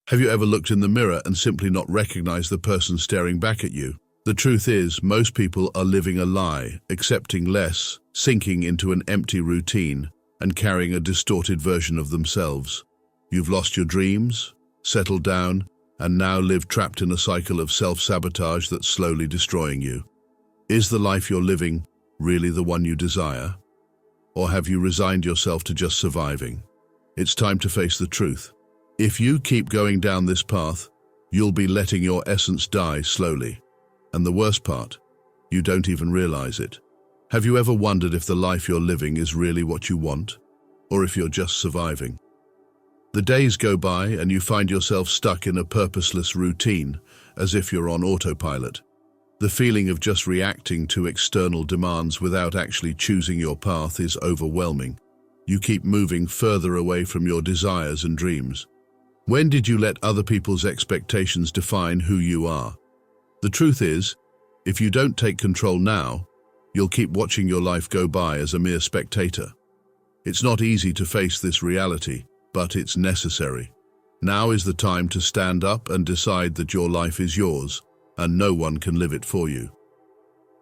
Have you ever looked in the mirror and simply not recognized the person staring back at you? The truth is, most people are living a lie, accepting less, sinking into an empty routine, and carrying a distorted version of themselves. You've lost your dreams, settled down, and now live trapped in a cycle of self-sabotage that's slowly destroying you. Is the life you're living really the one you desire? Or have you resigned yourself to just surviving? It's time to face the truth. If you keep going down this path, you'll be letting your essence die slowly. And the worst part, you don't even realize it. Have you ever wondered if the life you're living is really what you want, or if you're just surviving? The days go by and you find yourself stuck in a purposeless routine, as if you're on autopilot. The feeling of just reacting to external demands without actually choosing your path is overwhelming. You keep moving further away from your desires and dreams. When did you let other people's expectations define who you are? The truth is, if you don't take control now, you'll keep watching your life go by as a mere spectator. It's not easy to face this reality, but it's necessary. Now is the time to stand up and decide that your life is yours, and no one can live it for you.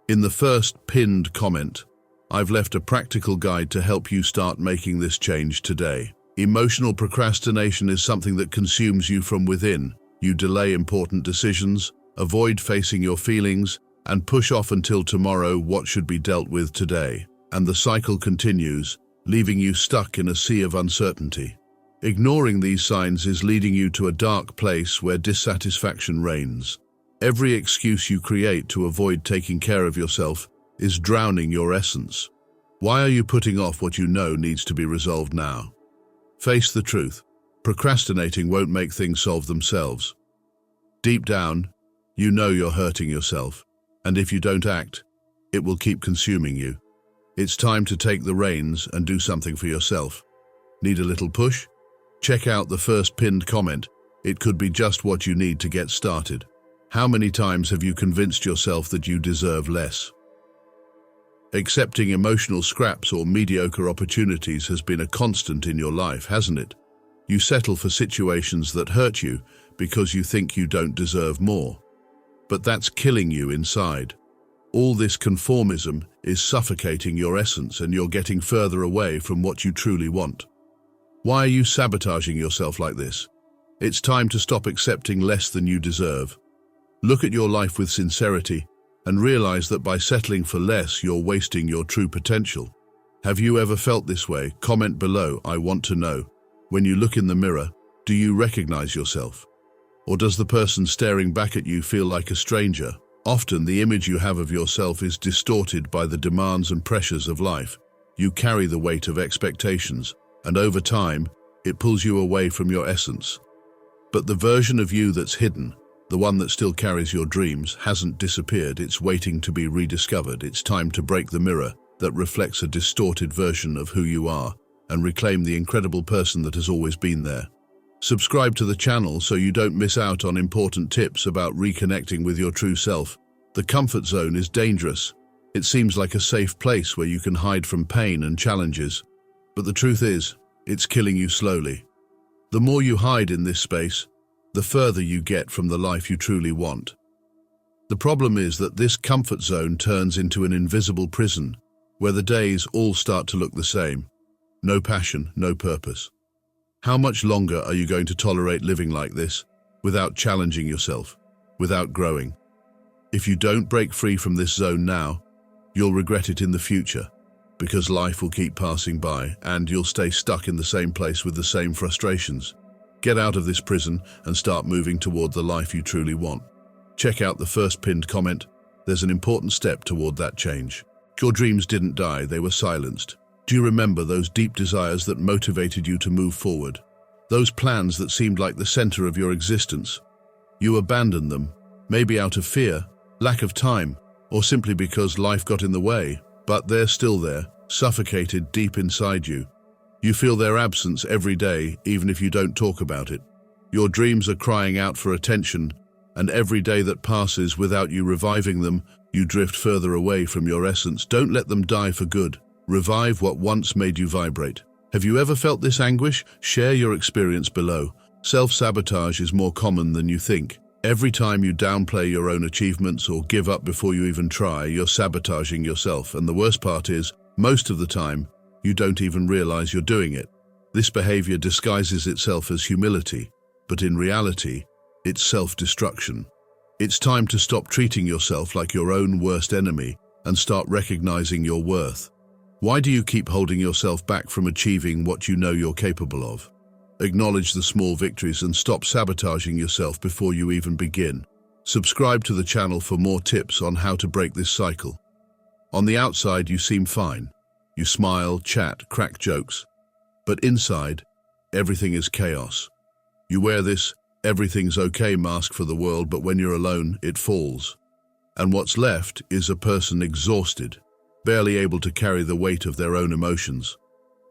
In the first pinned comment, I've left a practical guide to help you start making this change today. Emotional procrastination is something that consumes you from within. You delay important decisions, avoid facing your feelings, and push off until tomorrow what should be dealt with today. And the cycle continues, leaving you stuck in a sea of uncertainty. Ignoring these signs is leading you to a dark place where dissatisfaction reigns. Every excuse you create to avoid taking care of yourself is drowning your essence. Why are you putting off what you know needs to be resolved now? Face the truth. Procrastinating won't make things solve themselves. Deep down, you know you're hurting yourself, and if you don't act, it will keep consuming you. It's time to take the reins and do something for yourself. Need a little push? Check out the first pinned comment. It could be just what you need to get started. How many times have you convinced yourself that you deserve less? Accepting emotional scraps or mediocre opportunities has been a constant in your life, hasn't it? You settle for situations that hurt you because you think you don't deserve more. But that's killing you inside. All this conformism is suffocating your essence, and you're getting further away from what you truly want. Why are you sabotaging yourself like this? It's time to stop accepting less than you deserve. Look at your life with sincerity and realize that by settling for less, you're wasting your true potential. Have you ever felt this way? Comment below, I want to know. When you look in the mirror, do you recognize yourself? Or does the person staring back at you feel like a stranger? Often the image you have of yourself is distorted by the demands and pressures of life. You carry the weight of expectations, and over time, it pulls you away from your essence. But the version of you that's hidden, the one that still carries your dreams, hasn't disappeared. It's waiting to be rediscovered. It's time to break the mirror that reflects a distorted version of who you are and reclaim the incredible person that has always been there. Subscribe to the channel so you don't miss out on important tips about reconnecting with your true self. The comfort zone is dangerous. It seems like a safe place where you can hide from pain and challenges. But the truth is, it's killing you slowly. The more you hide in this space, the further you get from the life you truly want. The problem is that this comfort zone turns into an invisible prison, where the days all start to look the same. No passion, no purpose. How much longer are you going to tolerate living like this, without challenging yourself, without growing? If you don't break free from this zone now, you'll regret it in the future, because life will keep passing by and you'll stay stuck in the same place with the same frustrations. Get out of this prison and start moving toward the life you truly want. Check out the first pinned comment. There's an important step toward that change. Your dreams didn't die, they were silenced. Do you remember those deep desires that motivated you to move forward? Those plans that seemed like the center of your existence? You abandoned them, maybe out of fear, lack of time, or simply because life got in the way. But they're still there, suffocated deep inside you. You feel their absence every day, even if you don't talk about it. Your dreams are crying out for attention, and every day that passes without you reviving them, you drift further away from your essence. Don't let them die for good. Revive what once made you vibrate. Have you ever felt this anguish? Share your experience below. Self-sabotage is more common than you think. Every time you downplay your own achievements or give up before you even try, you're sabotaging yourself. And the worst part is, most of the time, you don't even realize you're doing it. This behavior disguises itself as humility, but in reality, it's self-destruction. It's time to stop treating yourself like your own worst enemy and start recognizing your worth. Why do you keep holding yourself back from achieving what you know you're capable of? Acknowledge the small victories and stop sabotaging yourself before you even begin. Subscribe to the channel for more tips on how to break this cycle. On the outside, you seem fine. You smile, chat, crack jokes. But inside, everything is chaos. You wear this everything's okay mask for the world, but when you're alone, it falls. And what's left is a person exhausted, barely able to carry the weight of their own emotions.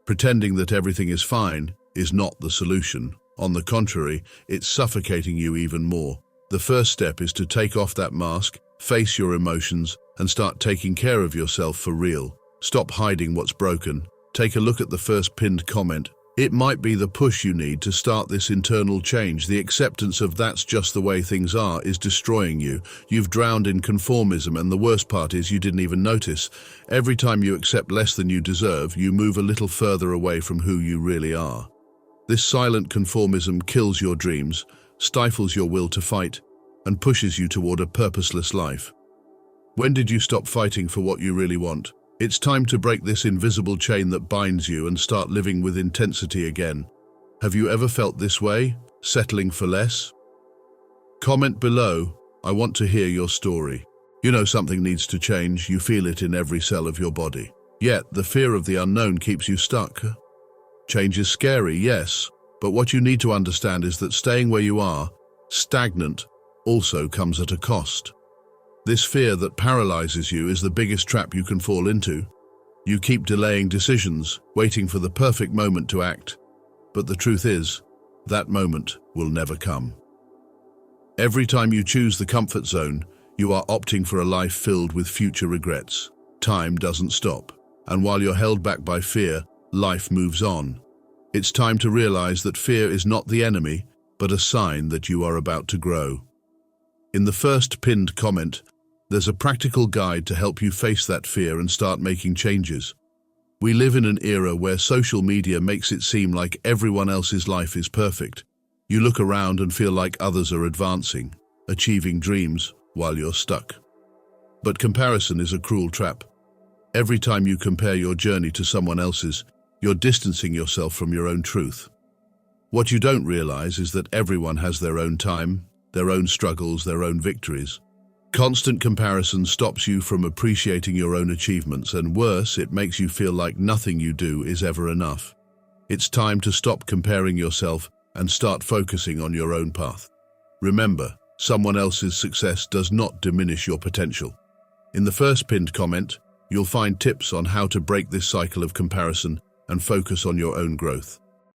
Pretending that everything is fine is not the solution. On the contrary, it's suffocating you even more. The first step is to take off that mask, face your emotions, and start taking care of yourself for real. Stop hiding what's broken. Take a look at the first pinned comment. It might be the push you need to start this internal change. The acceptance of that's just the way things are is destroying you. You've drowned in conformism, and the worst part is you didn't even notice. Every time you accept less than you deserve, you move a little further away from who you really are. This silent conformism kills your dreams, stifles your will to fight, and pushes you toward a purposeless life. When did you stop fighting for what you really want? It's time to break this invisible chain that binds you and start living with intensity again. Have you ever felt this way, settling for less? Comment below. I want to hear your story. You know something needs to change. You feel it in every cell of your body. Yet, the fear of the unknown keeps you stuck. Change is scary, yes, but what you need to understand is that staying where you are, stagnant, also comes at a cost. This fear that paralyzes you is the biggest trap you can fall into. You keep delaying decisions, waiting for the perfect moment to act. But the truth is, that moment will never come. Every time you choose the comfort zone, you are opting for a life filled with future regrets. Time doesn't stop, and while you're held back by fear, life moves on. It's time to realize that fear is not the enemy, but a sign that you are about to grow. In the first pinned comment, there's a practical guide to help you face that fear and start making changes. We live in an era where social media makes it seem like everyone else's life is perfect. You look around and feel like others are advancing, achieving dreams, while you're stuck. But comparison is a cruel trap. Every time you compare your journey to someone else's, you're distancing yourself from your own truth. What you don't realize is that everyone has their own time, their own struggles, their own victories. Constant comparison stops you from appreciating your own achievements, and worse, it makes you feel like nothing you do is ever enough. It's time to stop comparing yourself and start focusing on your own path. Remember, someone else's success does not diminish your potential. In the first pinned comment, you'll find tips on how to break this cycle of comparison and focus on your own growth.